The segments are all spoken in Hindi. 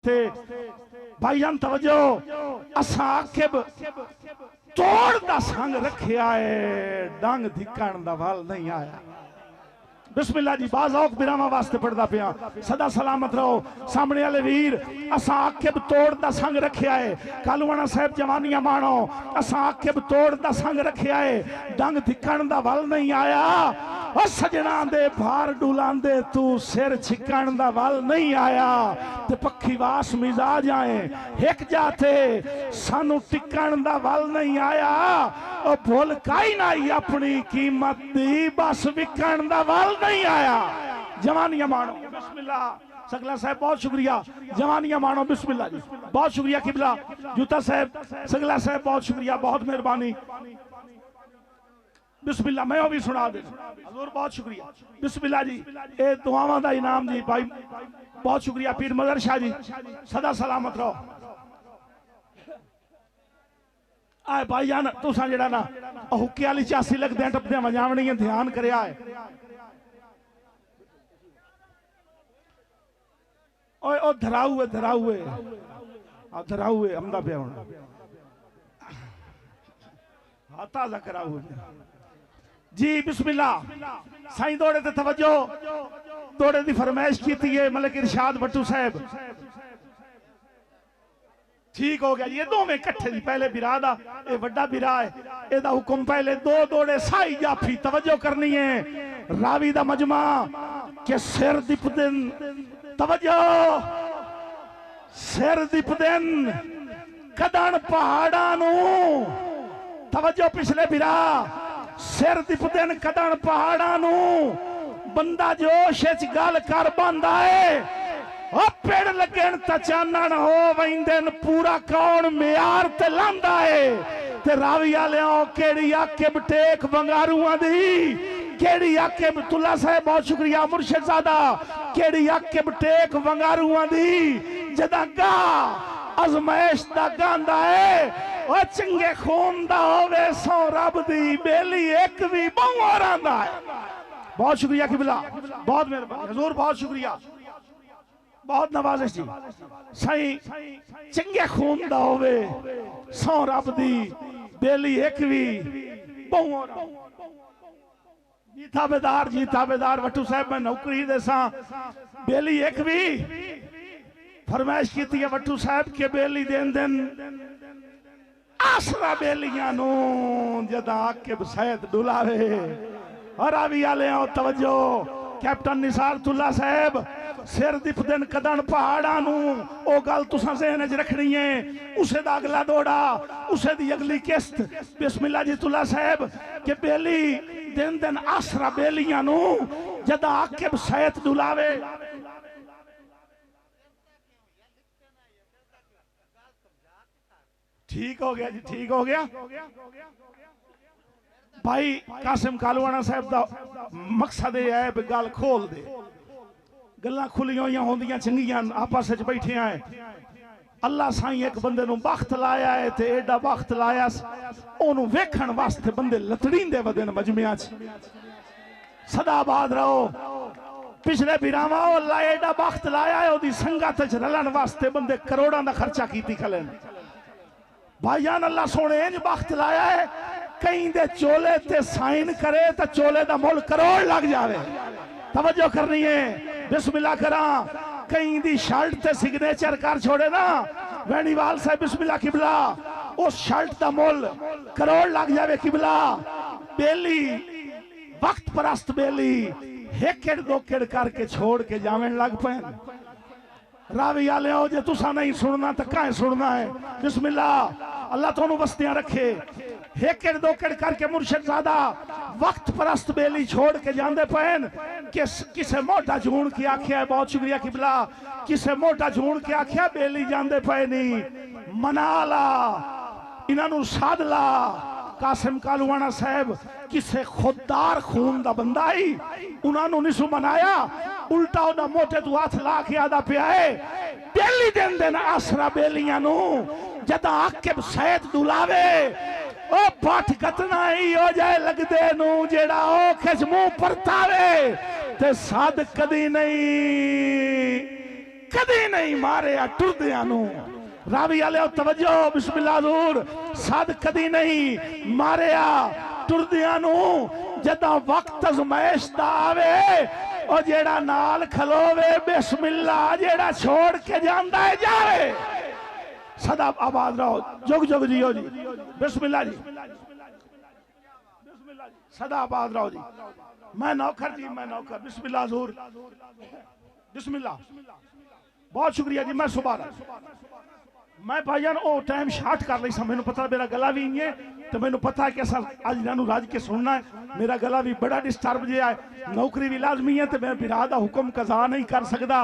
वास्ते भाईजान तवज्जो असा आखिब तोड़ दा संग रखिया है, डंग धिक्कण दा वल नहीं आया। बिस्मिल्लाह जी बाज़ौक बिरामा वास्ते पढ़दा पिया। सदा सलामत रहो सामने वाले वीर। असा आखिब तोड़ दा संग रखिया है, कालूवाना साहब जवानियां मानो। असा आखिब तोड़ दा संग रखिया है, डंग धिक्कण दा वल नहीं आया। ओ सजना दे भार डुलांदे तू सिर छिकण दा वल नहीं आया। ते पक्खी वास मिजाज आए हिक जाते सानू टिकण दा वल नहीं आया। ओ भुल काई नाई अपनी कीमत दी, बस विकण दा वल नहीं आया। जवानियां मानो बिस्मिल्लाह। सगला साहब बहुत शुक्रिया। जवानियां मानो बिस्मिल्लाह जी, बहुत शुक्रिया। किबला जूता साहब, सगला साहब बहुत शुक्रिया, बहुत मेहरबानी। बिस्मिल्लाह मैं भी सुना दे हजूर, बहुत शुक्रिया। बिस्मिल्लाह जी ए दुआवां दा इनाम जी भाई, बहुत शुक्रिया। पीर मदर शाह जी सदा सलामत रहो। आए भाई जान तुसा जेड़ा ना हुक्के वाली 84 लगदे टपदे वजावणी ध्यान करया है। ओए ओ धराऊ है, धराऊ है, आ धराऊ है हमदा पे होना हाथा जा कराऊ जी। बिस्मिल्लाह साईं दौड़े ते तवज्जो। दौड़े दी फरमाइश की थी है मलिक इरशाद भट्टू साहब। ठीक हो गया जी, ये दोवें इकट्ठे जी। पहले बिरा दा ये वड्डा बिरा है, एदा हुक्म पहले दो दौड़े साई जाफी। तवज्जो करनी है रावी दा मजमा के सिर दिपदन। तवज्जो सिर दिपदन कदन पहाड़ा नू। तवज्जो पिछले बिरा सिर दिपदन कदन पहाड़ा नू। बंदा जोश गल कर बंदा है। ओ पेड़ लगन त चानण हो वैंदन, पूरा कौन म्यार ते लांदा है। ते रावी वालियों केड़ी आकिब टेक वंगारूआं दी, केड़ी आकिब तुला साहब बहुत शुक्रिया मुर्शिद ज़ादा। केड़ी आकिब टेक वंगारूआं दी जदा गा अजमैश दा गांदा है। ओ चंगे खून दा होवे सौ रब दी, बेली एक भी बहु रांदा है। बहुत शुक्रिया किबला, बहुत मेहरबानी हजूर, बहुत शुक्रिया, बहुत नवाजिश जी। सही चंगे खून दा होवे सौ रब दी, बेली एक भी बहु। जी थावेदार, जी थावेदार वट्टू साहब मैं नौकरी दे सा, बेली एक भी फरमाइश की थी वट्टू साहब के बेली देन दिन आसरा बेलियां नू जदा आके सैयद डुलावे। और रावी वाले तवज्जो कैप्टन निसार तुल्ला साहब सिर दिपदन कदन पहाड़ा नू। ओ गल तुसां ज़हन च रखनी है। उसे दा अगला दौड़ा, उसे दी अगली किस्त। बिस्मिल्लाह जी तुल्ला साहब के बेली दिन दिन आसरा बेलियां नू जदा आके सैयद डुलावे। ठीक हो गया जी, ठीक हो गया। भाई कासिम कालूवाना साहब दा मकसद यह है गल खोल दे। गल्लां खुलियां होइयां होंदियां चंगियां, आपस विच बैठे हैं। अल्लाह साईं एक बंदे नूं बख्त लाया है ते एडा बख्त लाया ओनू वेखण वास्ते बंदे लतड़ींदे वदन मजमियां च। सदाबाद रहो। पिछले बिरावा अल्लाह एडा बख्त लाया है ओदी संगत च रलण वास्ते बंदे करोड़ां दा खर्चा कीती खलन। भाईजान अल्लाह सोने इंज बख्त लाया है कहीं दे चोले ते साइन करे तो चोले दा मुल करोड़ लग जावे। तवज्जो करनी है। बिस्मिल्लाह करा कहीं दी शर्ट ते सिग्नेचर कर छोड़े ना वैनीवाल साहब बिस्मिल्लाह किबला, उस शर्ट दा मुल करोड़ लग जावे। किबला बेली वक्त परस्त बेली हेकेड़ दोकेड़ करके छोड़ के जावन लग पे। रावी वाले हो जे तुसा नहीं सुनना तो कहीं सुनना है। बिस्मिल्लाह अल्लाह तुहानू बस्तियां रखे। हेकेड़ दोकेड़ करके मुर्शिद ज़ादा वक्त परस्त बेली छोड़ के जांदे पैन। किसे मोटा झूण की आख्या है, बहुत शुक्रिया किबला। किसे मोटा झूण की आख्या बेली जांदे पे नहीं। मनाला इन्हां साधला। कासिम कालूवाना साहब किसे खुददार खून दा बंदा ही उन्होंने नहीं सु मनाया, उल्टा उन्हें मोटे तू हाथ ला के आदा पिया है बेली दिन दिन आसरा बेलियां नू जदा आके सैयद डुलावे। ओ पठ कतना ही हो जाए लगदे नू जेड़ा ओ खिच मुंह परतावे ते साद कदी नहीं कदी नहीं मारिया टुरदियां नू। रावी वाले तवज्जो बिस्मिल्लाह हुजूर, सद कदी नहीं मारिया टुरदियां नू। जदा वक्त अजमाइश दा आवे और जेड़ा नाल खलोवे बिस्मिल्लाह, जेड़ा छोड़ के जांदा है जावे। सदा आबाद रहो, जुग जुग जियो जी, बिस्मिल्लाह जी, सदा आबाद रहो जी। मैं नौकर जी, मैं नौकर, बिस्मिल्लाह हुजूर, बिस्मिल्लाह। बहुत शुक्रिया जी। मैं सुबह मैं भाईजान ओ टाइम शार्ट कर ली सा, मैनू पता मेरा गला भी नहीं है, तो मैनू पता है कि अस अज इन्हों रज के सुनना है। मेरा गला भी बड़ा डिस्टर्ब जिहा है, नौकरी भी लाजमी है, तो मैं बिरा का हुक्म कजा नहीं कर सकता।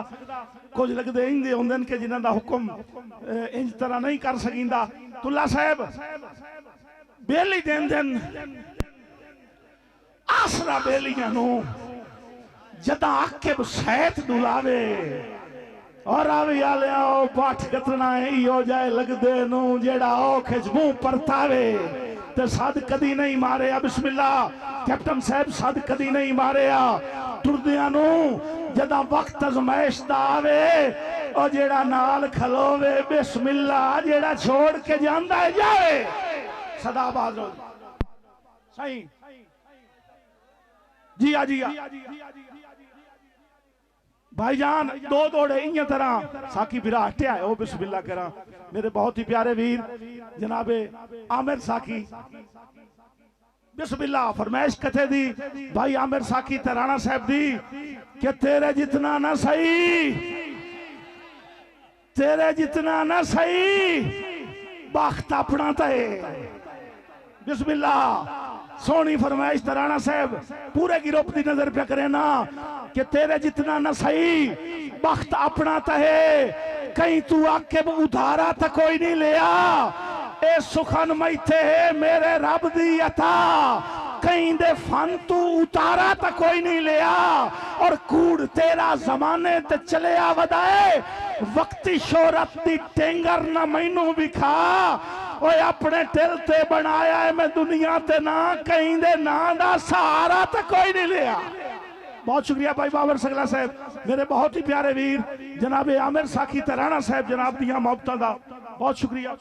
कुछ लगते इंजे होंगे कि जिन्हों का हुक्म इंज तरह नहीं कर सकींदा। तुला साहब बेली दिन दिन आसरा बेलियां नू जदा आके सैत दुलावे और आवी आले आओ पाठ कतना इहो जाए लगदे नू जेड़ा ओ खिच मुंह परतावे ते सद कदी नहीं मारिया। बिस्मिल्लाह कैप्टन साहब, सद कदी नहीं मारिया टुरदियां नू। जदा वक्त अजमाइश दा आवे और जेड़ा नाल खलोवे बिस्मिल्लाह, जेड़ा छोड़ के जांदा है जावे। सदा आबाद रहो सही जी। आ जी भाईजान, दो दौड़े इं तरह साकी बिरा हटिया है। ओ बिस्मिल्लाह करा मेरे बहुत ही प्यारे वीर जनाबे आमिर साकी, बिस्मिल्लाह। फरमाइश कथे दी भाई आमिर साकी तराना साहब दी कि तेरे जितना ना सही, तेरे जितना ना सही, बख्त अपना तय। बिस्मिल्लाह। सोनी फरमाइश तराना साहब पूरे गिरोह की नजर पे करे ना कि तेरे जितना न सही, बख्त अपना तहे। कहीं तू आके उधारा तो कोई नहीं लिया, ए सुखन मैथे है मेरे रब दी अता। कहीं दे फन तू उतारा तो कोई नहीं लिया, और कूड़ तेरा जमाने ते चले आ वदाए। वक्ती शोहरत दी टेंगर न मैनू विखा, ओए अपने दिल ते बनाया है मैं दुनिया ते ना, कहीं दे ना दा सहारा तो कोई नहीं लिया। बहुत शुक्रिया भाई बाबर सगला साहब, मेरे बहुत ही प्यारे वीर जनाबे आमिर साकी तराना साहब जनाब दिया मोहब्बतां दा बहुत शुक्रिया।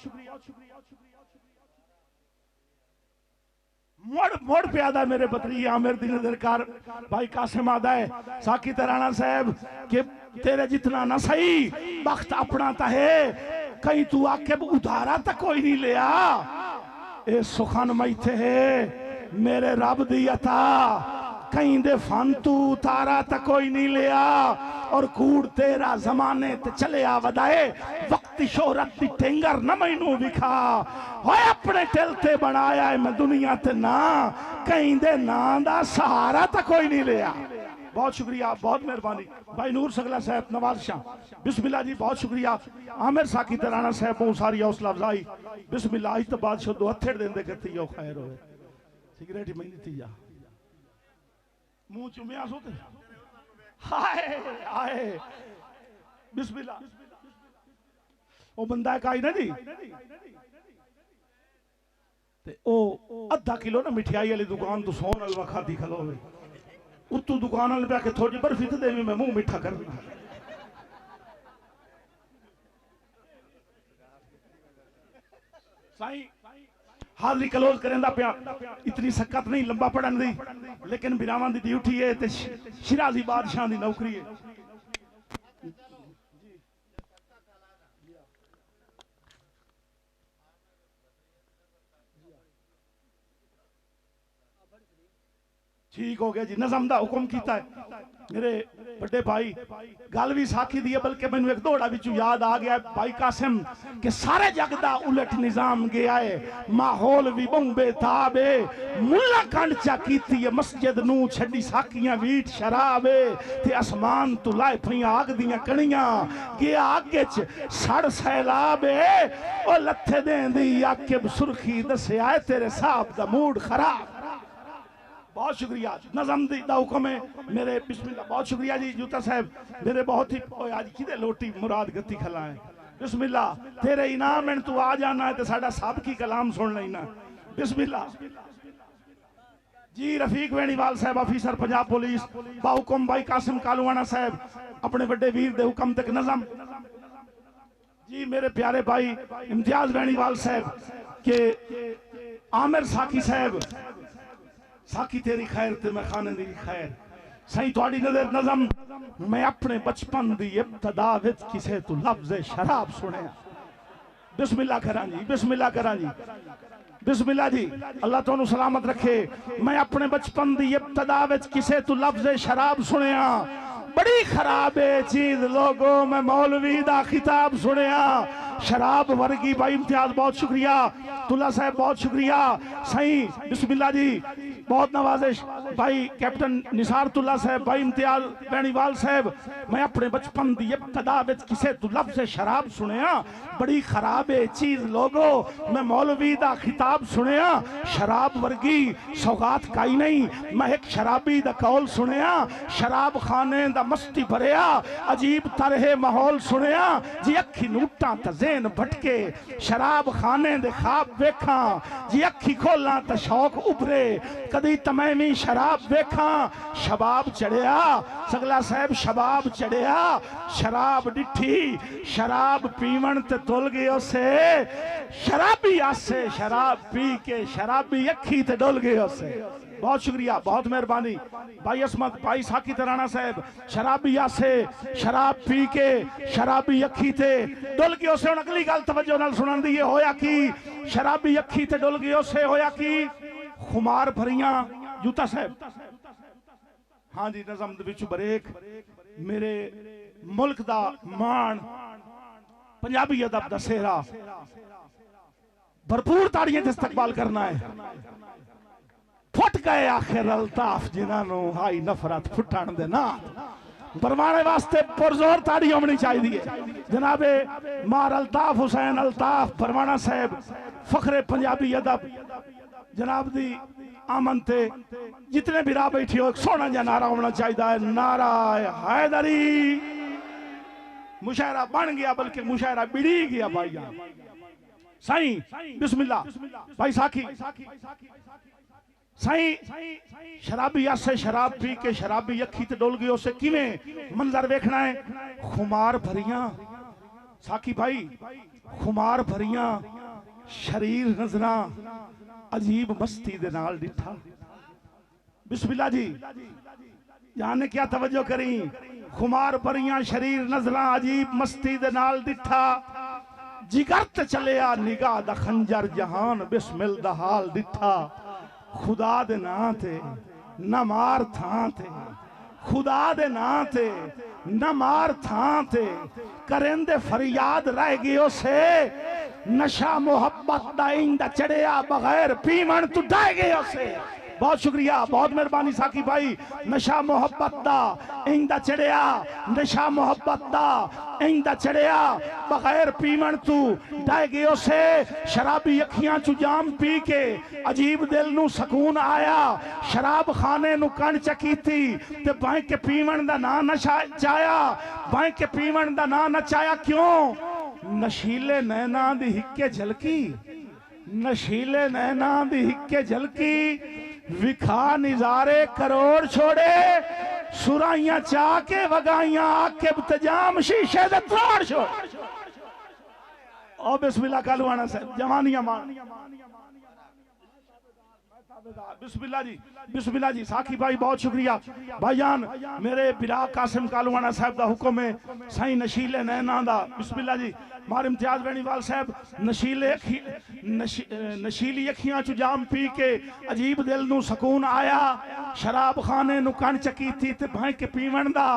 मुड़ मुड़ प्यादा मेरे बतरी आमिर दी नजर कर भाई कासिम आदा है साकी तराना साहब के तेरे जितना ना सही, बख्त अपना ता है। कहीं तू आके उधारा तो कोई नहीं लिया, ए सुखन मैथे है मेरे रब दी अता। कहीं दे फन तू उतारा तो कोई नहीं लिया, और कूड़ तेरा जमाने ते चले आ वदाए। वक्ती शोहरत दी टेंगर न मैनू विखा, होए अपने दिल ते बनाया है मैं दुनिया ते ना, कहीं दे ना दा सहारा तो कोई नहीं लिया। बहुत शुक्रिया, बहुत मेहरबानी भाई नूर सगला साहब, नवाज शाह, बिस्मिल्लाह जी। बहुत शुक्रिया आमिर साकी तराना साहब, बहुत सारी हौसला अफजाई। बिस्मिल्लाह। आज तो बादशाह दो हथेड़ देंदे कहती हो खैर होवे, सिगरेट ही मैं दी जा मुंह चुमिया सोते हाय हाय। बिस्मिल्लाह। वो बंदा एक आई ना जी, ते ओ आधा किलो ना मिठाई वाली दुकान तो सोन अलवा खादी खलोवे, उतू दुकान वाले पे आके थोड़ी बर्फी तो देवी मैं मुंह मिठा कर साईं। हाजरी क्लोज करेंदा पिया, इतनी सकत नहीं लंबा पढ़न दी, लेकिन बिरावां दी ड्यूटी है ते शिराजी बादशाह दी नौकरी है। ठीक हो गया जी, नज़म दा हुक्म कीता है मेरे बड़े भाई। गल भी साखी दी है, बल्कि मैनू एक दौड़ा विचू याद आ गया भाई कासिम कि सारे जग दा उलट निजाम गया है, माहौल भी बहु बेताब है। मुल्ला कंड चा कीती है मस्जिद नू, छड़ी साकियां वीट शराब है, ते आसमान तू लाए पईयां आग दियां कणियां, गया आगे च सड़ सैलाब है। ओ लथे देंदी आके सुर्खी दस्या है तेरे साहब दा मूड खराब। बहुत शुक्रिया, नज़म दा हुक्म है मेरे। बिस्मिल्लाह। बहुत शुक्रिया जी जूता साहब, मेरे बहुत ही आज किदे लोटी मुराद गति खला है। बिस्मिल्लाह। तेरे इनाम में तू आ जाना है तो साडा सब की कलाम सुन लेना। बिस्मिल्लाह जी रफीक वेणीवाल साहब ऑफिसर पंजाब पुलिस बाहुकुम भाई कासिम कालूवाना साहब अपने बड़े वीर दे हुक्म तक नज़म। जी मेरे प्यारे भाई इम्तियाज वेणीवाल साहब के आमिर साकी साहब साकी तेरी खैर ते मैं खाने दी खैर सही थोड़ी नजर नज़म। मैं अपने बचपन दी इब्तदा विच किसे तू लफ्ज़ शराब सुने। बिस्मिल्लाह करा जी, बिस्मिल्लाह करा जी, बिस्मिल्लाह जी, अल्लाह तुहानू सलामत रखे। मैं अपने बचपन दी इब्तदा विच किसे तू लफ्ज़ शराब सुनिया। बड़ी खराब है चीज लोगों, मैं मौलवी दा खिताब सुनिया। शराब वर्गी भाई इम्तियाज बहुत शुक्रिया, तुला साहब बहुत शुक्रिया। सही बिस्मिल्लाह जी, बहुत नवाजिश भाई कैप्टन निसारतुल्ला साहब भाई इम्तियाज वेणीवाल साहब। मैं अपने बचपन दी इब्तदा विच किसे तू लफ्ज़ शराब सुनिया। बड़ी खराब है चीज लोगों, मैं मौलवी दा खिताब सुनिया। शराब वर्गी सौगात काई नहीं, मैं एक शराबी दा कौल सुनिया। शराब खाने दा मस्ती भरिया अजीब तरह माहौल सुनिया। जी अखी नूटा ता ज़हन भटके, शराब खाने दे ख्वाब वेखा। जी अखी खोला ता शौक उभरे, कदी तमैमी शराब वेखा। शबाब चढ़िया सगला साहब, शबाब चढ़िया, शराब डिठी, शराब पीवन ते तुल गयो से। शराबी आसे शराब पी के शराबी अखी ते डुल गयो से। बहुत शुक्रिया, बहुत मेहरबानी भाई असमत भाई साकी तराना साहब। शराबी आसे शराब पी के शराबी अखी ते डुल गयो से। अगली गल तवज्जो नाल सुनन दी होया कि शराबी अखी ते डुल गयो से होया कि खुमार भरियां जूता साहब। हाँ जी नज़म दे विच ब्रेक। मेरे मुल्क दा मान पंजाबी अदब दा सेहरा भरपूर ताड़ियां ते इस्तकबाल करना है। फुट गए आखिर अल्ताफ जिन्होंने हाई नफरत फुटन दे ना बरवाने वास्ते पुरजोर ताड़ी होनी चाहिए। जनाबे मार अल्ताफ हुसैन अल्ताफ बरवाना साहब फखरे पंजाबी अदब जनाब दी आमन ते जितने भी राह बैठी हो सोना जा नारा होना चाहिए है। नारा हैदरी। मुशायरा बन गया बल्कि मुशायरा बिड़ी गया भाई साई। बिस्मिल्लाह भाई साकी साई। शराबी आसे शराब पी के शराबी अखी ते डुल गई। उसे किवें मंजर वेखना है। खुमार भरियां साकी भाई, खुमार भरियां शरीर नजरा अजीब मस्ती दे नाल डिठा। बिस्मिल्लाह जी, जाने क्या तवज्जो करी। खुमार भरियां शरीर नजरा अजीब मस्ती दे नाल डिठा। जिगर ते चलिया निगाह दा खंजर जहान बिस्मिल दा हाल डिठा। खुदा दे नां ते न मार थां ते, खुदा दे नां ते न मार थां ते करेंदे फरियाद रह गयो से। नशा मोहब्बत दा इंदा चढ़िया बगैर पीवन तू ढह गयो से। बहुत शुक्रिया, बहुत मेहरबानी साकी भाई। नशा मोहब्बत दा इंदा चढ़िया, नशा मोहब्बत दा इंदा चढ़िया बगैर पीवन तू ढह गयो से। शराबी अखियां चू जाम पी के अजीब दिल नू सकून आया। शराब खाने नू कण चकी थी ते भाई के पीवन दा ना नशा चाया। भाई के पीवन दा ना नचाया क्यों? नशीले नैना दी हिक्के झलकी, नशीले नैना दी हिक्के झलकी। विखा निजारे करोड़ छोड़े, सुराइयां चाह के वगाइयां आके बतजाम शीशे दे तोड़ छोड़। ओ बिस्मिल्लाह कालूवाना साहब जवानियां मान। बिस्मिल्लाह जी, बिस्मिल्लाह जी। साकी भाई बहुत शुक्रिया भाईजान। मेरे बिरा कासिम कालूवाना साहब दा हुक्म है साईं नशीले नैना दा। बिस्मिल्लाह जी। मार इम्तियाज वेणीवाल साहब नशीली अखियां चू जाम पी के अजीब दिल नू सकून आया। शराब खाने नू कण चकी थी ते भाई के पीवन दा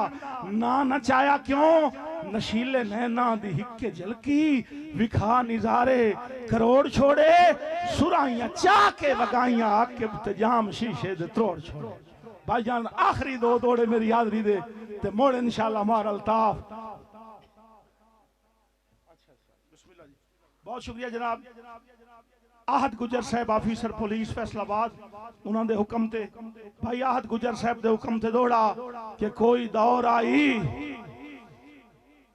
ना नचाया क्यों? नशीले नैना दी हिक्के झलकी, विखा निजारे करोड़ छोड़े, सुराइयां चाह के वगाइयां आके बतजाम शीशे दे तोड़ छोड़े। भाईजान आखिरी दो दौड़े मेरी हाजरी दे ते मोड़ इंशाल्लाह मार अल्ताफ। बहुत शुक्रिया जनाब। आहद गुजर साहब ऑफिसर पुलिस फैसलाबाद, उन्होंने हुक्म ते भाई आहद गुजर साहब दे हुक्म ते दौड़ा कि कोई दौर आई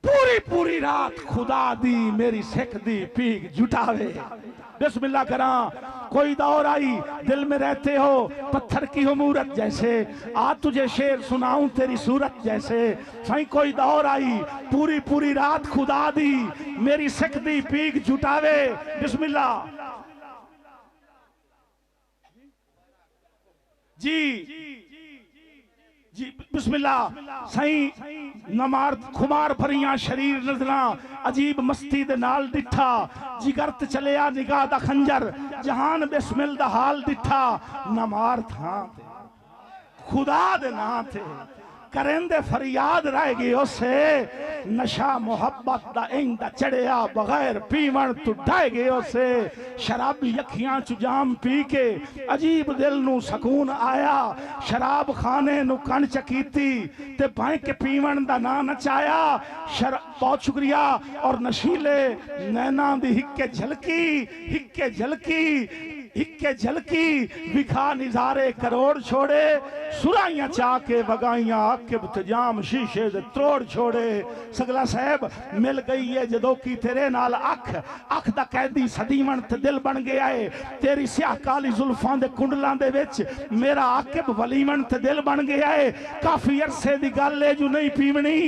पूरी पूरी पूरी रात खुदा दी मेरी सिख दी पीक जुटावे। बिस्मिल्लाह करा। कोई दौर आई दिल में रहते हो पत्थर की हो मूरत जैसे, आज तुझे शेर सुनाऊं तेरी सूरत जैसे। साईं कोई दौर आई पूरी पूरी रात खुदा दी मेरी सिख दी पीक जुटावे। बिस्मिल्लाह जी जी बिस्मिल्लाह। साईं नमार खुमार भरियां शरीर नजरा अजीब मस्ती दे नाल डिठा, जिगरत चलिया निगाह दा खंजर जहान बिस्मिल दा हाल डिठा। नमार था खुदा दे ना थे करेंदे फरियाद रह गई उसे, नशा मोहब्बत दा इंदा चढ़िया बगैर पीवन तू ढह गए उसे। शराबी अखियां चु जाम पी के अजीब दिल नू सकून आया, शराब खाने नू कण चकीती ते भाई के पीवन दा ना नचाया। बहुत शुक्रिया। और नशीले नैना दी हिक्के झलकी विखा निजारे करोड़ छोड़े, सुराइयां चाके वगाइयां आकिब तजाम शीशे दे त्रोड़ छोड़े। सगला साहब मिल गई है जदों की तेरे नाल अख दा कैदी सदीवन ते दिल बन गया है। तेरी स्याह काली जुल्फां दे कुंडलां दे विच मेरा आकिब वलीवन ते दिल बन गया है। काफी अरसे दी गल है जो नहीं पीवनी,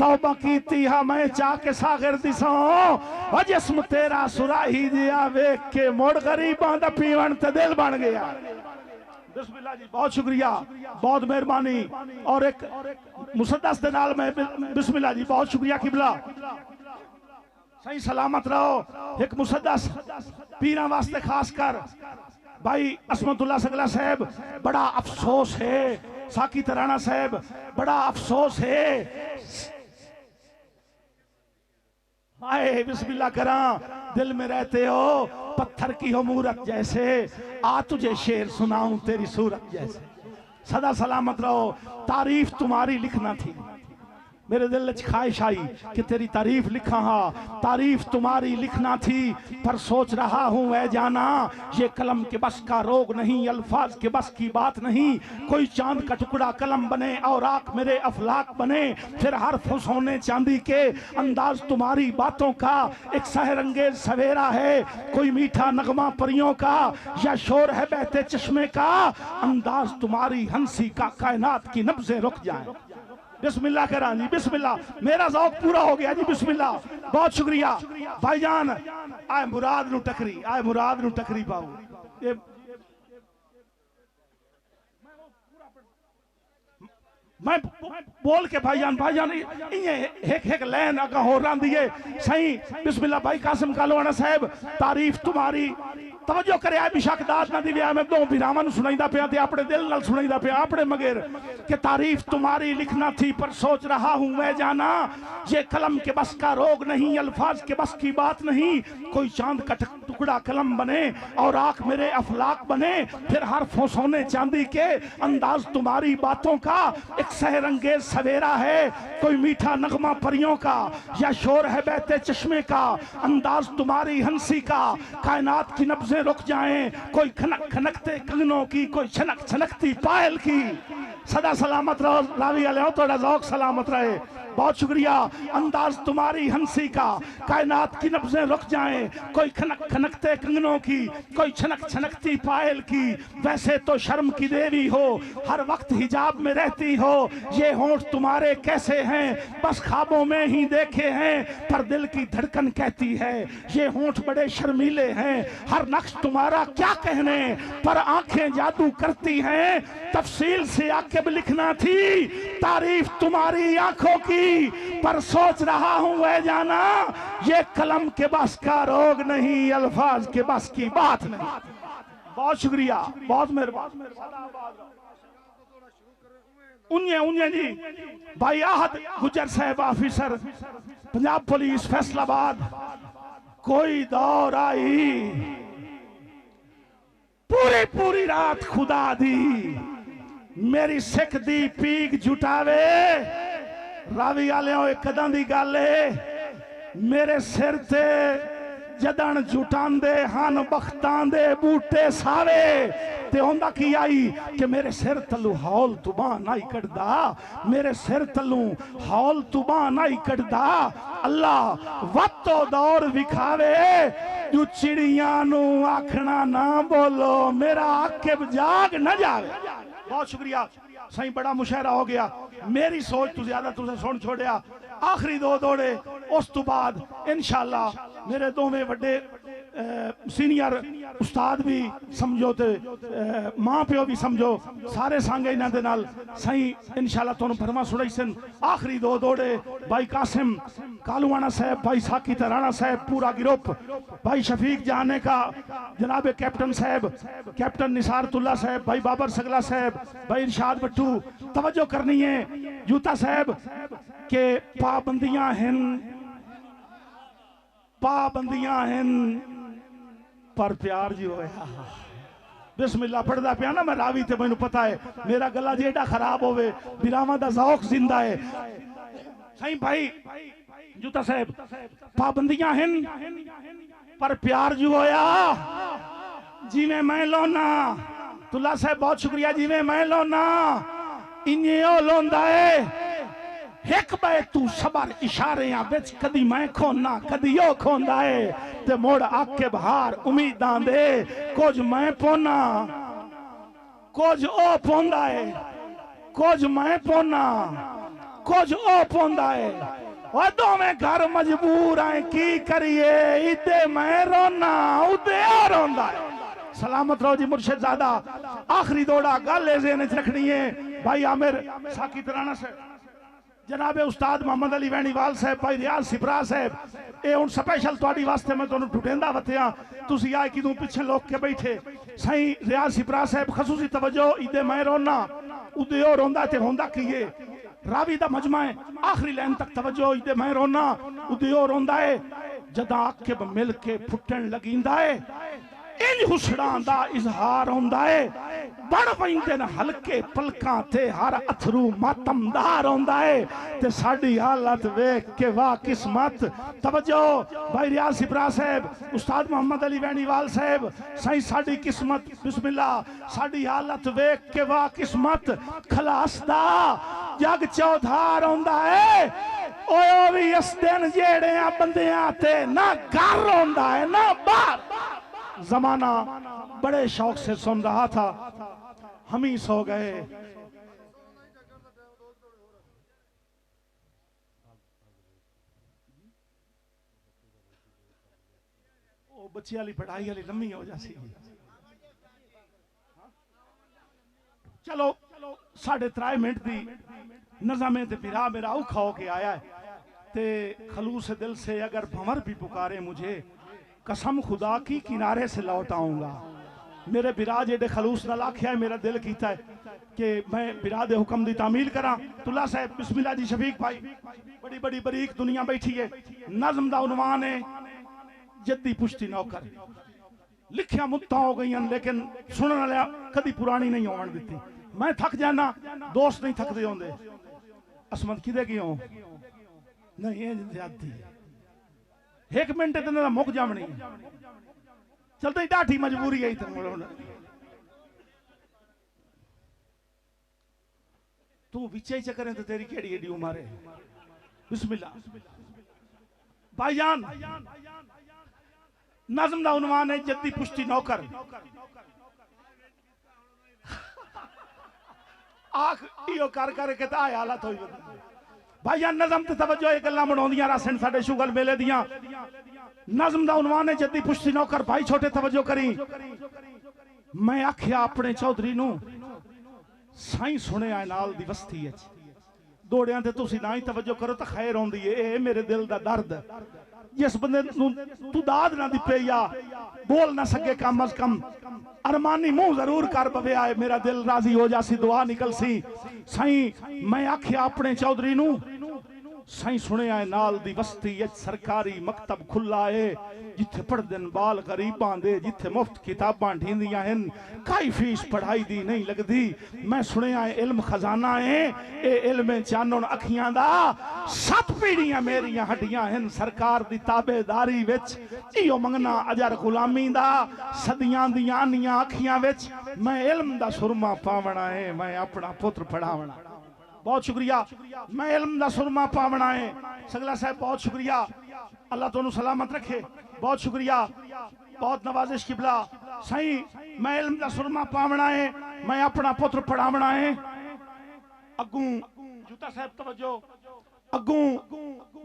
तौबा कीती हा मैं चाके सागर दिसों, जिस्म तेरा सुराही दिया वेख के मुड़ गरीबां दा पीवन ते दिल बन गया। बिस्मिल्लाह जी बहुत शुक्रिया, बहुत मेहरबानी। और एक मुसद्दस दे नाल मैं बिस्मिल्लाह जी बहुत शुक्रिया किबला, सही सलामत रहो। एक मुसद्दस पीरा वास्ते खास कर भाई असमतुल्लाह सगला साहब, बड़ा अफसोस है साकी तराना साहब, बड़ा अफसोस है। आए बिस्मिल्लाह करा। दिल में रहते हो पत्थर की हो मूरत जैसे, आ तुझे शेर सुनाऊं तेरी सूरत जैसे। सदा सलामत रहो। तारीफ तुम्हारी लिखना थी, मेरे दिल में ख्वाहिश आई कि तेरी तारीफ लिखा हा। तारीफ तुम्हारी लिखना थी पर सोच रहा हूँ वह जाना, ये कलम के बस का रोग नहीं, अल्फाज के बस की बात नहीं। कोई चांद का टुकड़ा कलम बने और आँख मेरे अफलाक बने, फिर हर्फ सोने चांदी के। अंदाज तुम्हारी बातों का एक सहरंगेज सवेरा है, कोई मीठा नगमा परियों का या शोर है बहते चश्मे का। अंदाज तुम्हारी हंसी का कायनात की नब्जें रुक जाएं। बिस्मिल्लाह करा जी, बिस्मिल्लाह। मेरा ज़ौक़ पूरा हो गया जी, बिस्मिल्लाह। बहुत शुक्रिया भाईजान। आए मुराद नू टकरी पाओ। मैं बोल के भाईजान एक लाइन अगा हो रही है। सही बिस्मिल्लाह। भाई कासिम कालवाना साहब, तारीफ तुम्हारी तवज्जो करे बेशक दात ना दी मैं दो बिरावां सुनाईदा पिया ते अपने दिल नाल सुनाईदा पिया अपने मगेर के तारीफ तुम्हारी लिखना थी पर सोच रहा हूं मैं जाना, ये कलम के बस का रोग नहीं, अल्फाज के बस की बात नहीं। कोई चांद का टुकड़ा कलम बने और आंख मेरे अफलाक बने, फिर हर्फों सोने चांदी के। अंदाज तुम्हारी बातों का एक सहरंगेज सवेरा है, कोई मीठा नगमा परियों का या शोर है बहते चश्मे का। अंदाज तुम्हारी हंसी का कायनात की नब्जें रुक जाएं, कोई खनक खनकते कंगनों की, कोई छनक छनकती पायल की। सदा सलामत रहो रावी वाले, थोड़ा ज़ौक़ सलामत रहे। बहुत शुक्रिया। अंदाज तुम्हारी हंसी का कायनात की नब्जें रुक जाएं, कोई खनक खनकते कंगनों की, कोई छनक छनकती पायल की। वैसे तो शर्म की देवी हो, हर वक्त हिजाब में रहती हो। ये होंठ तुम्हारे कैसे हैं, बस ख्वाबों में ही देखे हैं, पर दिल की धड़कन कहती है ये होंठ बड़े शर्मीले हैं। हर नक्श तुम्हारा क्या कहने, पर आंखें जादू करती हैं। तफसील से आके लिखना थी तारीफ तुम्हारी आंखों की, पर सोच रहा हूं वह जाना, ये कलम के बस का रोग नहीं, अल्फाज के बस की बात नहीं। बहुत शुक्रिया, बहुत मेहरबान। उन्हें जी भाई आहद गुजर साहब ऑफिसर पंजाब पुलिस फैसलाबाद। कोई दौर आई पूरी पूरी रात खुदा दी मेरी सिख दी पीक जुटावे। रावी वाले एक कदम की गल है, मेरे सिर ते जदन जुटांदे हन बख्तां दे बूटे सावे। ते होंदा की आई कि मेरे सिर तलू हौल तुबान आई कटदा, मेरे सिर तलू हौल तुबान आई कटदा। अल्लाह वतो दौर विखावे जो चिड़िया नू आखना ना बोलो मेरा आकिब जाग न जावे। बहुत शुक्रिया सही, बड़ा मुशायरा हो गया। मेरी सोच तो ज्यादा तुझे सुन छोड़िया। आखिरी दो दौड़े उस तो बाद इंशाअल्लाह मेरे दोवें वड्डे सीनियर उस्ताद भी समझो ते मां प्यो भी समझो, सारे संग इन्हां दे नाल सही इंशाअल्लाह तुहानू फरमा सुनाई सन। आखिरी दो दौड़े भाई कासिम कालूवाना साहब, भाई साकी तराना साहब, पूरा ग्रुप, भाई शफीक जाने का जनाब कैप्टन साहब, कैप्टन निसारतुल्ला साहब, भाई बाबर सगला साहब, भाई इरशाद भट्टू। तवज्जो करनी है जूता साहब के पाबंदियां हैं, पाबंदियां हैं पर प्यार जी होया। बिस्मिल्लाह पढ़दा पिया ना मैं रावी ते मैनू पता है मेरा गला जेड़ा खराब होवे बिरावां दा ज़ौक जिंदा है। सही भाई जूता साहब, पाबंदियां हैं पर प्यार जो होया। जिवें मैं लोना तुल्ला साहब बहुत शुक्रिया, जिवें मैं लोना इन्हें ओ लोंदा है। एक बार तू सबर इशारियां बिच कदी मैं खोना कदी ओ खोंदा है ते मोड़ आके बहार उम्मीदां दे कुछ मैं पोना कुछ ओ पोंदा है, कुछ मैं पोना कुछ ओ पोंदा है। वो दोवें घर मजबूर हैं की करिए, इदे मैं रोना उदे ओ रोंदा है। सलामत रहो जी मुर्शिद ज़ादा। आखिरी दौड़ा गल ज़हन च रखनी है भाई आमिर साकी तराना से जनाब उस्ताद मोहम्मद अली वैनीवाल साहब, भाई रियाज सिपरा साहब, ये हूँ स्पेशल थोड़ी वास्ते मैं तुहानू ठुठेंदा वत्या तुसी आए किदों पिछे लोग के बैठे। सही रियाज सिपरा साहब खसूसी तवज्जो, इदे मैं रोना उदे ओ रोंदा ते होंदा की है। रावी दा मजमा है आखिरी लाइन तक तवज्जो, इदे मैं रोना उदे ओ रोंदा है। जदा आकिब मिल के फुटन लगींदा है इंज हुसड़ां दा इजहार होंदा है। बड़ पैंदे न हल्के पलकां ते हर अथरू मातमदार होंदा है ते साडी हालत वेख के वाह किस्मत। तवज्जो भाई रियाज सिपरा साहब, उस्ताद मोहम्मद अली वैनीवाल साहब, सही साडी किस्मत बिस्मिल्लाह साडी हालत वेख के वाह किस्मत। खलासदा जग चौधार होंदा है ओए भी इस दिन जेड़े बंदियां ते ना घर होंदा है ना बाहर। जमाना बड़े शौक से सुन रहा था, हम ही सो गए। ओ बच्चे वाली पढ़ाई वाली लम्मी हो जासी। चलो 3.5 मिनट दी नज़म ते पिरा मेरा औखा होके आया है ते खलूस दिल से अगर भंवर भी पुकारे मुझे कसम खुदा की किनारे से लौट आऊंगा। मेरे बिराज एडे खलूस नाल आख्या है, मेरा दिल कीता है कि मैं बिराद हुक्म दी तामील करा। तुल्ला साहब बिस्मिल्लाह जी, शफीक भाई बड़ी बड़ी बरीक दुनिया बैठी है। नज़म दा उन्वान है जद्दी पुश्ती नौकर। लिखिया मुद्दा हो गई लेकिन सुनने वाला कदी पुरानी नहीं होवन दिती। मैं थक जाना, दोस्त नहीं थकते होंदे। असमत किदे की हो नहीं ज्यादती 1 मिनट मुक जामनी चलते डाठी मजबूरी है। तू विचे चक्कर तो तेरी केड़ी एडी उम्र है। बिस्मिल्लाह भाईजान, नज़म दा उन्वान है जद्दी पुश्ती नौकर। आख इहो कर कर के ता हालत होई भाईजान। नज़म ते तवज्जो ये गल्लां बनाउंदियां रसन साडे शुगल मेले दियां। नज़म दा उन्वान है जद्दी पुश्ती नौकर। भाई छोटे तवज्जो करी। मैं आख्या अपने चौधरी नू साईं सुनिया नाल दी बस्ती है दौड़ियां ते तुसी ना ही तवज्जो करो तो खैर होंदी है। ये मेरे दिल दा दर्द जिस बंदे तू दाद ना दी पे या बोल ना सके कम अज कम अरमानी मुंह जरूर कर पवे आए मेरा दिल राजी हो जासी, दुआ निकल सी। सही मैं आख्या अपने चौधरी नू साईं सुने आए नाल दी बस्ती सरकारी मकतब खुला है जिथे पढ़ते बाल गरीबां दे, जिथे मुफ्त किताबां ढींदियां हैं, काई फीस पढ़ाई दी नहीं लगदी। मैं सुने आए इल्म खजाना है, ए इल्म जानन अखियां दा 7 पीढ़ियां मेरियां हड्डियां हैं सरकार दी ताबेदारी विच। इयो मंगना अजर गुलामी दा सदियां दियां आनियां अखियां विच। मैं इल्म दा सुरमा पावना है, मैं अपना पुत्र पढ़ावना। बहुत शुक्रिया। मैं इल्म दा सुरमा पावना है। सगला साहब बहुत शुक्रिया, अल्लाह तुहानू सलामत रखे। बहुत शुक्रिया, बहुत नवाजिश किबला। सही मैं इल्म दा सुरमा पावना है, मैं अपना पुत्र पढ़ावना है। अगू जूता साहब तवज्जो, अगू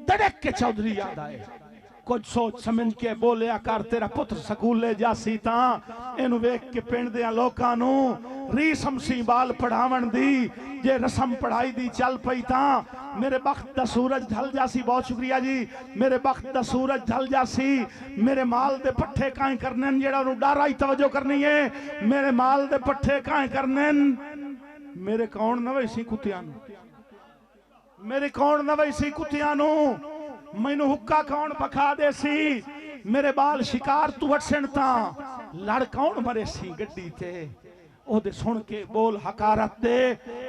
धड़क के चौधरी याद आए। कुछ सोच समझ के बोलिया कर, तेरा पुत्र स्कूले जासी तां इनू वेख के पिंड दे लोकां नू रीसम सी बाल पढ़ावन दी। जे रसम पढ़ाई दी चल पई तां मेरे बख्त दा सूरज ढल जासी। बहुत शुक्रिया जी। मेरे बख्त दा सूरज ढल जासी। मेरे माल दे पट्ठे काए करने जेड़ा नु डर आई तवज्जो करनी है। मेरे माल दे पट्ठे काए करने मेरे कौन न वैसी कुत्तियां नू, मेरे कौन न वैसी कुत्तियां नू मैनू हुक्का कौन पखा दे सी। मेरे बाल शिकार तू हटसन तां लड़ कौन मरे सी गड्डी ते। ओदे सुन के बोल हकारत दे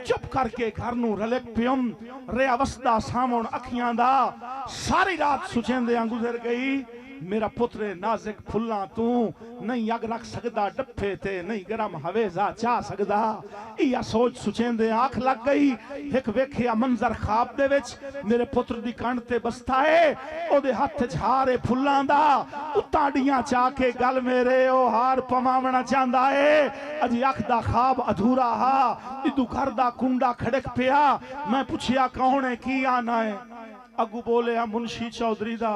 चुप करके घर नू रले पियम रे अवस्था सामण अखियां दा। सारी रात सुचेंदे गुजर गई। मेरा पुत्र नाजिक फुल्ला तू नहीं अग रख सकदा डफे ते, नहीं गरम हवेजा चा सकदा। इया सोच सुचेंदे आंख लग गई। एक वेखिया मंजर ख्वाब दे विच मेरे पुत्र दी कंध ते बस्ता है, ओदे हथ च हार है फुल्लां दा। उताड़ियां चा के गल मेरे ओ हार पवावना चाहंदा है। अजी अख दा ख्वाब अधूरा हा, इदू घर दा कुंडा खड़क पिया। मैं पुछिया कौन है की आना है। अगू बोलिया मुंशी चौधरी दा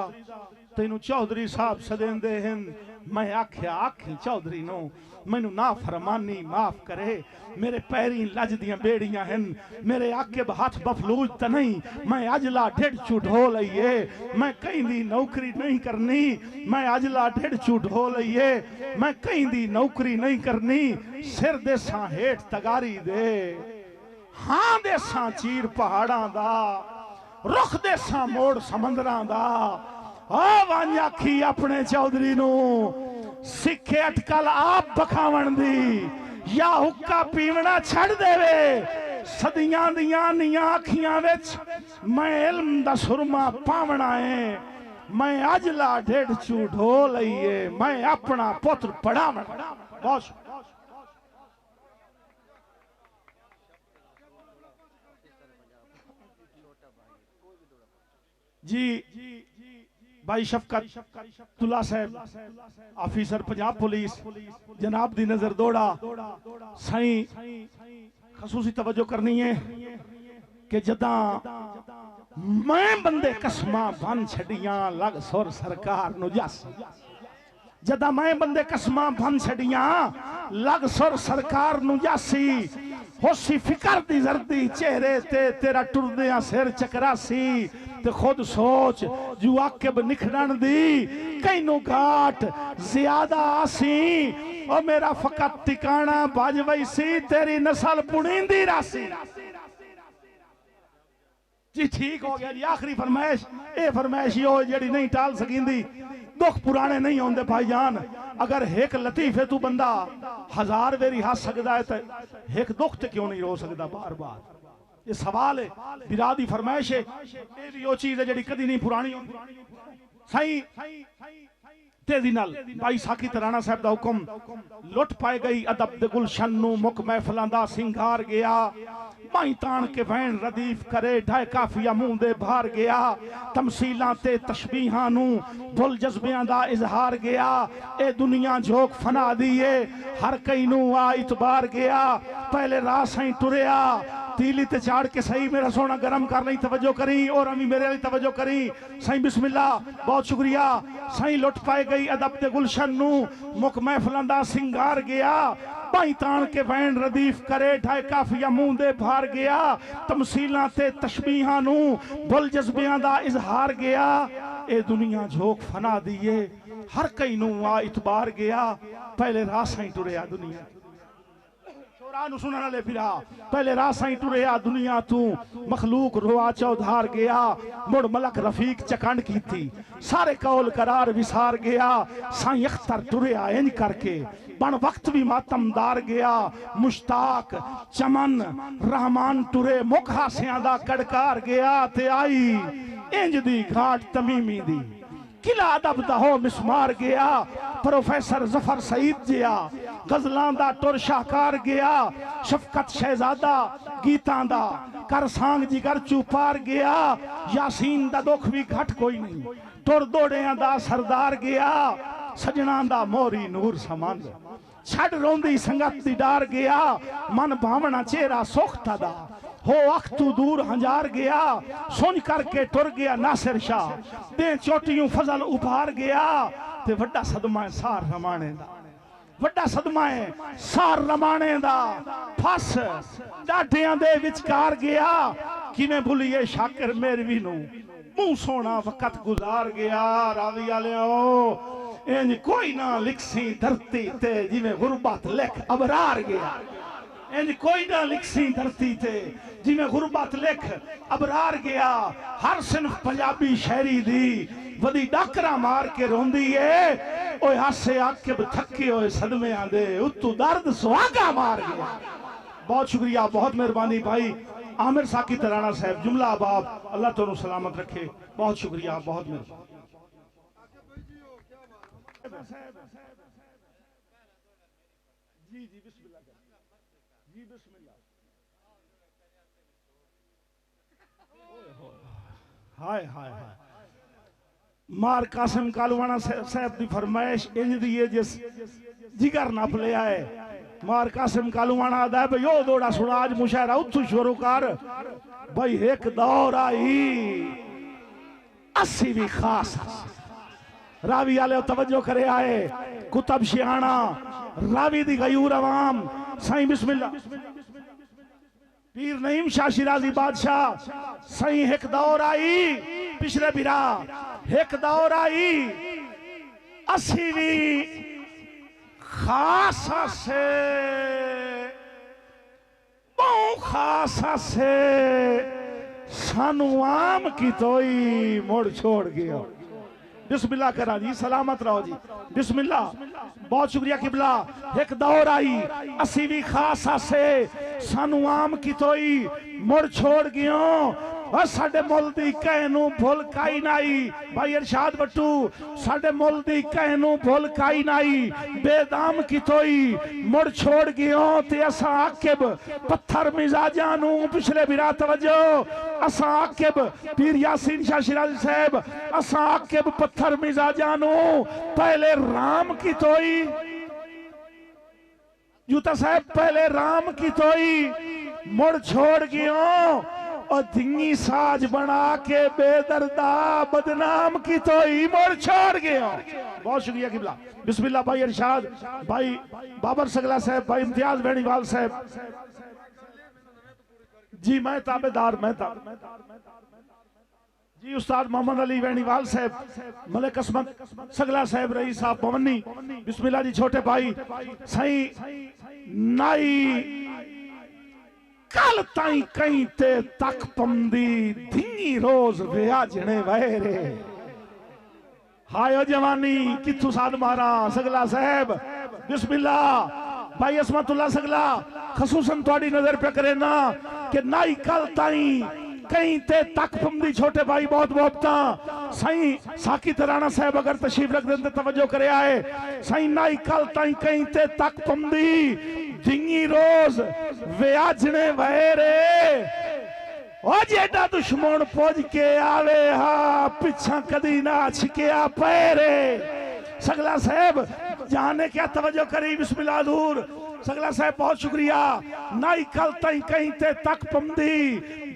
तेनू चौधरी साहब सदेंदे हैं। मैं आख्या आखी चौधरी नो मैनू ना फरमानी माफ करे। मेरे पैरी लज दियां बेड़ियां हैं, मेरे आके हाथ बफलूज त नहीं। मैं अजला ढेड़ चूढ़ो लईए, मैं कहीं दी नौकरी नहीं करनी। मैं अजला ढेड़ चूढ़ो लईए, मैं कहीं दी नौकरी नहीं करनी। सिर देसा हेठ तगारी दे, हां देसा चीर पहाड़ां दा, रुख देसा मोड़ समंदरां दा। आखी अपने चौधरी नू सिखे अटकल आप बखावन दी या हुक्का पीवना छड़ देवे। सदियां दियां नियां अखियां विच मैं इल्म दा सुरमा पावना है। मैं अजला ढेड़ चूढ़ो लईए, मैं अपना पुत्र पढ़ावना। बहुत जी भाई शफकत तुला साहब ऑफिसर पंजाब पुलिस जनाब दी नजर दौड़ा। साईं खसूसी तवज्जो करनी है कि जदा मैं बंदे कसमा बन छड़ियां लग सुर सरकार नु जस। जदा मैं बंदे कसमा बन छड़ियां लग सुर सरकार नु जासी। होसी फिकर दी जर्दी चेहरे ते तेरा टुरदियां सिर चकरासी। ते खुद सोच जो आकिब निखड़न दी कैनू घाट ज्यादा आसी। ओ मेरा फकत टिकाना बज वैसी तेरी नस्ल पुणींदी रासी। जी ठीक हो गया जी। आखिरी फरमाइश ए फरमाइश यो जेड़ी नहीं टाल सकींदी। दुख पुराने नहीं होंदे भाईजान। अगर एक लतीफे तू बंदा 1000 वेरी हस सकदा है तो एक दुख ते क्यों नहीं रो सकदा बार बार। ये सवाल है, बिरादी फरमाइश है। ये भी वो चीज है जेड़ी कदी नहीं पुरानी होंदी। सही तेजी नाल भाई साकी तराना साहब दा हुक्म लुट पाए गई अदब दे गुलशन नू मुक महफिलां दा सिंगार गया। माई तान के वैन रदीफ करे ढाई काफिया मुंह दे बाहर गया। तमसीलां ते तशबीहां नू बुल जज्बियां दा इजहार गया। ए दुनिया झोंक फना दिए हर कई नू आ इतबार गया। पहले राह सही टुरिया तीली ते चाड़ के सही मेरा सोना गरम कर नहीं तवज्जो करी और अमी मेरे लिए तवज्जो करी। सही बिस्मिल्लाह बहुत शुक्रिया। सही लुट पाए गई अदब दे गुलशन नू मुक महफिलां दा सिंगार गया। बाई तान के वैन रदीफ करे ढाई काफिया मुंह दे बाहर गया। तमसीलां ते तशबीहां नू बुल जज्बियां दा इजहार गया। ए दुनिया झोंक फना दिए हर कई नू आ इतबार गया। पहले राह सही टुरिया दुनिया कुरान सुनने ले फिरा पहले रासाई टुरिया दुनिया तू मखलूक रोआ चौधार गया मुड़ मलक रफीक चकंड की थी सारे कौल करार विसार गया साई अख्तर टुरिया इंज करके बन वक्त भी मातमदार गया मुश्ताक चमन रहमान टुरे मुख हासियां दा कड़कार गया ते आई इंज दी घाट तमीमी दी किला अदब दा हो मिसमार गया प्रोफेसर जफर सईद जिया गजलां दा टुर शाहकार गया शफकत शहजादा गीतां दा कर सांग जिगर चुपार गया यासीन दा दुख भी घट कोई नहीं टुर दौड़ियां दा सरदार गया सजना दा मोरी नूर समंद छड़ रोंदी संगत दी डार गया मन भावना चेहरा सोखता दा हो अख तू दूर हंजार गया सुन करके टुर गया नासिर शाह दे चोटियों फजल उभार गया ते वड्डा सदमा है सार रमाने दा वड्डा सदमा है सार रमाने दा फस डाटियां दे विचकार गया किवें भुलिए शाकिर मेरवी नू मुंह सोना वक्त गुजार गया रावी वालेओ इंज कोई ना लिखसी धरती ते जिवें गुरबत लिख अबरार गया इंज कोई ना लिखसी धरती ते जिवें गुरबत लिख अबरार गया हर सिनफ पंजाबी शायरी दी वदी डाकरा मार के रोंदी है ओए हासे आके थके होए सदमे आंदे उत्तू दर्द सुहागा मार गया। बहुत शुक्रिया बहुत मेहरबानी भाई आमिर साकी तराना साहब जुमला अबाब अल्लाह तुहानू सलामत रखे बहुत शुक्रिया बहुत मेहरबानी। जी जी बिस्मिल्लाह जी बिस्मिल्लाह हाय हाय हाय मार कासिम कालवाना साहब की फरमाइश इंज दी है जिस जिगर नप लिया है मार कासिम कालवाना आदा भाई ओ दौड़ा सुना आज मुशायरा उत्थू शुरू कर भाई एक दौर आई अस्सी भी खास रावी वाले तवज्जो करे आए कुतब शियाना रावी दी गयूर अवाम साईं बिस्मिल्लाह पीर नईम शाह शिराजी बादशाह सही एक दौर आई पिछले बिरा एक दौर आई असी भी खासा से बहु खासा से सानू आम की तोई मोड़ छोड़ गया बिस्मिल्लाह करा जी सलामत रहो जी बिस्मिल्लाह बहुत शुक्रिया किबला एक दौर आई असी भी खासा से सानू आम की तोई मुड़ छोड़ गयो और साडे मुल दी कहनू भुल काई नाई भाई इरशाद बट्टू साडे मुल दी कहनू भुल काई नाई बेदाम की तोई मुड़ छोड़ गयो ते असा आकिब पत्थर मिजाजा नू पिछले बिरा तवज्जो असा आकिब पीर यासीन शाह शिराजी साहब असा आकिब पत्थर मिजाजा नू पहले राम की तोई जूता साहब पहले राम की तोई मुड़ छोड़ गयो और धिंगी साज बना के बेदर्दा बदनाम की तोई मुड़ छोड़ गया। बहुत शुक्रिया किबला बिस्मिल्लाह भाई इरशाद भाई बाबर सगला साहब भाई इम्तियाज बेनीवाल साहब जी मैं ताबेदार जी उस्ताद मोहम्मद अली बेनीवाल साहब मलिक असमत सगला साहब रईस साहब पवनी बिस्मिल्लाह जी छोटे भाई सही नाई कल ताई कहीं ते तक पमदी धी रोज व्याजने वैरे हायो जवानी किथू साध मारा सगला साहब बिस्मिल्लाह भाई असमतुल्लाह सगला खसूसन थोड़ी नजर पे करे ना कि नाई कल ताई कहीं ते तक पमदी छोटे भाई बहुत बहुत सही साकी तराना साहब अगर तशरीफ रख देते तवज्जो करे आए सही नाई कल ताई कहीं ते तक पमदी धिंगी रोज व्याजने वैरे ओ जेड़ा दुश्मन पुज के आवे हा पिछा कदी ना छिकिया पैरे सगला साहब जाने क्या तवज्जो करी बिस्मिल्लाह दूर सगला साहब बहुत शुक्रिया नाई कल ताई कहीं ते तक पमदी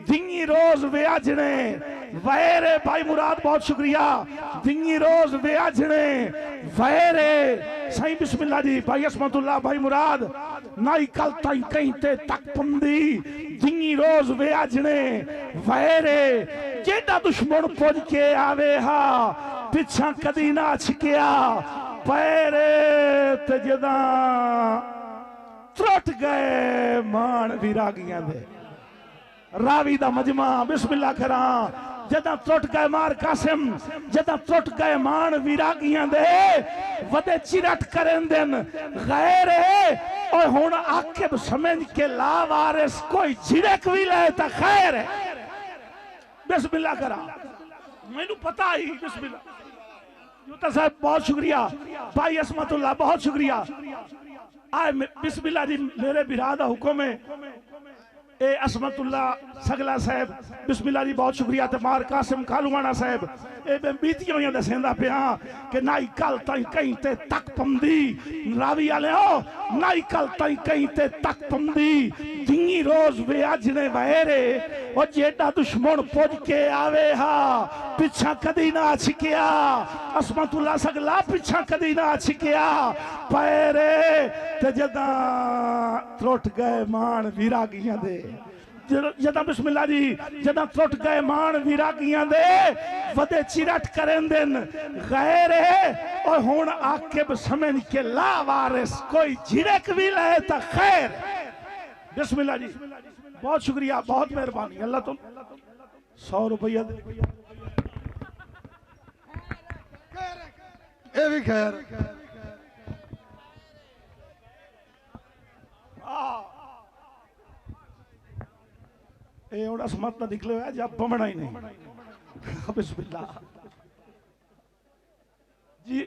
धिंगी रोज व्याजने वैरे भाई मुराद बहुत शुक्रिया धिंगी रोज व्याजने वैरे सही बिस्मिल्लाह जी भाई असमतुल्लाह भाई मुराद नाई कल ताई कहीं ते तक पमदी धिंगी रोज व्याजने वैरे जेड़ा दुश्मन पुज के आवे हा पिछा कदी ना छिकिया पैरे ते जदा त्रुट गए मान विरागियां दे रावी दा मजमा बिस्मिल्लाह करा जदा त्रुट गए मार कासिम जदा त्रुट गए मान विरागियां दे वदे चिरट करें दिन गैर और हुन आकिब समझ के लावारिस कोई झिड़क भी ले तो खैर है बिस्मिल्लाह करा मैनू पता ही बिस्मिल्लाह जूता साहब बहुत शुक्रिया भाई असमतुल्लाह बहुत शुक्रिया आए बिस्मिल्लाह जी मेरे बिरा दा हुक्म है ए असमतुल्लाह सगला साहब बिस्मिल्लाह जी बहुत शुक्रिया ते मार कासिम कालूवाना साहब ए मैं बीतियों ही दसेंदा पिया कि नाई कल ताई कहीं ते तक पंदी रावी वाले हो नाई कल ताई कहीं ते तक पंदी दी रोज वे अज ने वहेरे और जेड़ा दुश्मन पुज के आवे हा पिछा कदी ना छिकिया असमतुल्लाह सगला पिछा कदी ना छिकिया पैरे ते जदा त्रुट गए मान विरागियां दे जदा बिस्मिल्लाह जी जदा त्रुट गए मान विरागियां दे वदे चिरट करें दिन गैर और हुन आकिब समझ के लावारिस कोई झिड़क भी ले तो खैर बिस्मिल्लाह जी बहुत शुक्रिया बहुत मेहरबानी अल्लाह तुम 100 रुपया ये भी खैर ये और असमत ना निकले हुआ जब बमना ही नहीं बिस्मिल्लाह जी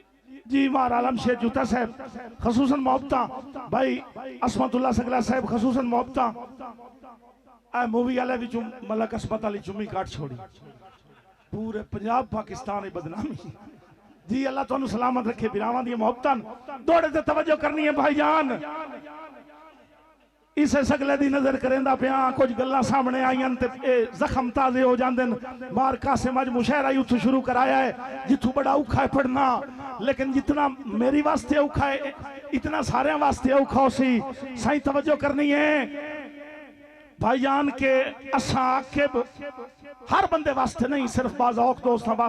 जी मार आलम शेख जूता साहब खसूसन मोहब्बता भाई असमतुल्लाह सगला साहब खसूसन मोहब्बता आ मूवी वाले भी मलक असमत अली चुम्मी काट छोड़ी पूरे पंजाब पाकिस्तान की बदनामी जी अल्लाह तुहानू सलामत रखे बिरावां दी मोहब्बतां दौड़े ते तवज्जो करनी है भाईजान इसे सगले दी नजर करेंदा पिया कुछ गल्लां सामने आईयां ते जख्म ताजे हो जांदे मार कासिम अज मुशायरा उत्थों शुरू कराया है जिथों बड़ा औखा है पढ़ना लेकिन जितना मेरी वास्ते औखा है इतना सारे वास्ते औखा सी सही तवज्जो करनी है भाईजान के असा आकिब हर बंदे वास्ते नहीं सिर्फ बाज़ औक दोस्तां वास्ते